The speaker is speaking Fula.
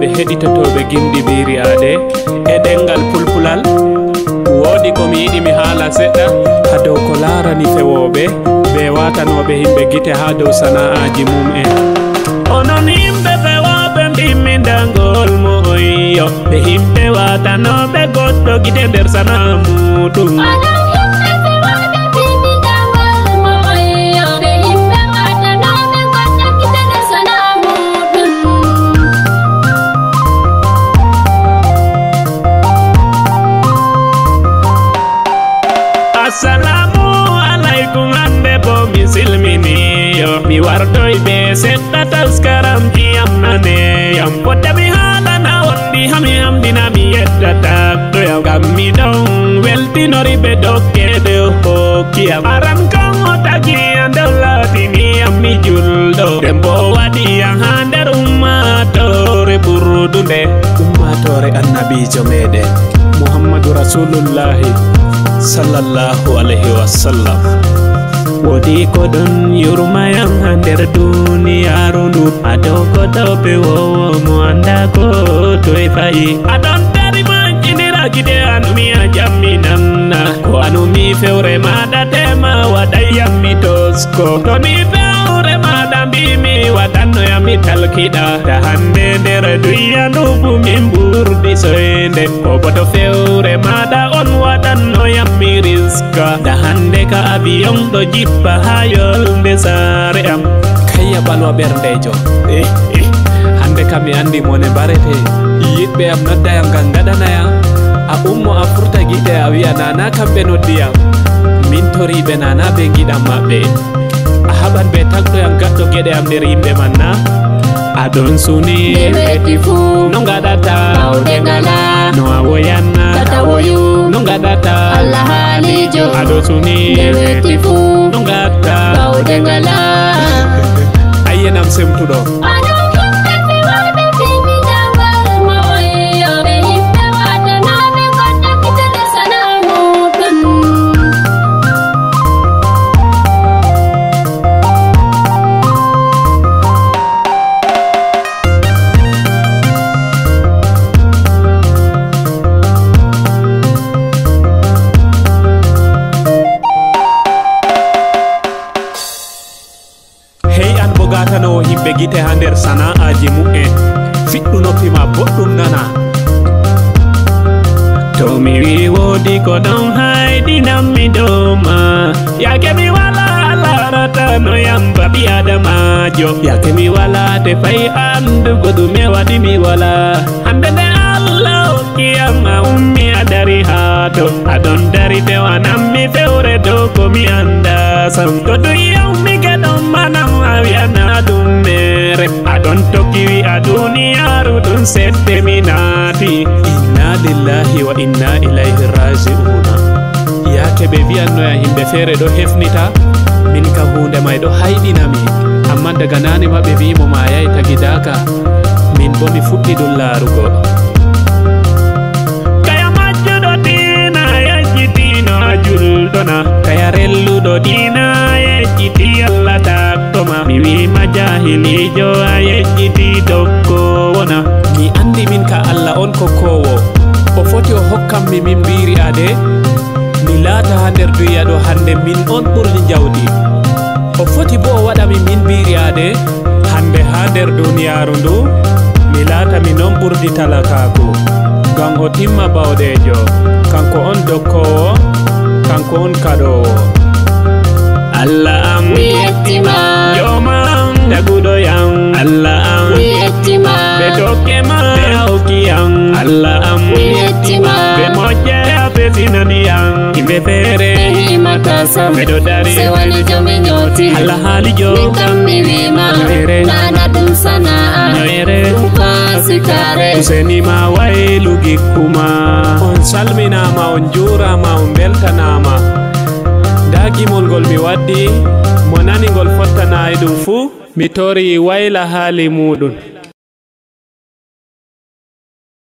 bandiraɓe heɗitotoɓe gimɗi biriade e ɗengal pulpulal. Woodi ko mi yiɗi mi haala seɗɗa ha dow ko larani fewoɓe ɓe watanoɓe himɓe gite ha dow sana'aji mum'en. Onon himɓe fewoɓe bimmindangol moyo ɓe himɓe watanoɓe goɗɗo gite nder sana'a muɗum. Assalamu alaikum hande bo mi silminiyo mi wardoy be seɗɗa taskaram jiyam naneyam potta mi haalana wondi hami hamdina mi yeddata ɗoyam ngam mi ɗon weltinori ɓe dokkeɗe hokkiyam aran kam o tagiya ndew laatiniyam mi julɗo nden bo waɗiyam ha nder ummatore ɓurdude ummatore annabijo meɗen Muhammadu Rasulullahi sallallahu alaihi wasallam. Wodi ko ɗon yurmayam ha nder duniyaru ndu aɗo goɗɗo ɓe wowo mo anda ko toye fayi aɗon dari mankinira gide anumi a jamminanna ko anumi fewre maɗa tema waɗayyam mi tosko to mi fewre maɗa mbimi waɗannoyam mi talkiɗa ta hande nder duniya ndubu min ɓurdi soyde ko boto fewre maɗa on waɗannoyam mi riska da hande ka avion ɗo jippa ha yolde saare am kayya ɓalwa ɓerdejo hande kam mi andi mone mbarete yiɗɓe am noddayam ngam gaɗanayam a ummo a furta giɗe a wiya nana kamɓe noddiyam min toriɓe nana ɓe giɗam maɓɓe a haɓan ɓe tagɗoyam gaɗɗo geɗe am nder yimɓe man na aɗon suni ɓeti fuu no gaɗata awde ngala no a woyanna tata woyu no gaɗata Allah haalijo aɗo suni ɓeti fuu no gaɗata awde ngala ayyenam semtuɗo gatanowo himɓe gite ha nder sana'aji mu'en fiɗɗu noppi ma boɗɗum nana to mi wi wodi ko ɗon hayɗinam mi doma yake mi wala larata no yamba ɓi adamajo yake mi wala te fayi andugo ɗume waɗi mi wala hande nde Allah hokkiyam a ummi a dari ha to aɗon dari dewanammi fewre dow ko mi anda sam to duyawmi keɗon manam a wiyana ɗum mere aɗon tokki wi'a duniyaru ɗum sedde mi naati inna lillahi wa inna ilayhi raji'una yake ɓe wiyannoya himɓe feere ɗo hefnita min ka hunde may ɗo hayɗinami amma daga nane ma ɓe wimo ma yayi tagidaka min bo mi fuɗɗi ɗum laarugo kaya majjuɗo dina yejjitino a julɗona kaya relluɗo dina yejjiti Allah taktoma mi wima jahilijo a yejjiti dokkowona mi andi min ka Allah on kokkowo o foti o hokkam min mbiri ade mi laata ha nder duniya ɗo hande min on ɓurdi jawdi o foti bo o waɗami min mbiri ade hande ha nder duniyaru ndu mi laata min on ɓurdi talakaku ngam o timma bawɗejo kanko on dokkowo kanko on kaɗowo Allah am mi yettima joma am taguɗo yam Allah am mi yettima ɓe dokke ma ɓe hawki yam Allah am mi yettima ɓe moƴƴe a fesinani yam himɓe feere himata sam ɓeɗo dari se wani jomi nyoti Allah haalijo min kam mi wima nana ɗum sana'a ɗum fasikare useni ma waylu gikkuma on salminama on jurama on beltanama gimol ngol mi waddi mo nani ngol fottana e ɗum fuu mi tori wayla haali muɗum.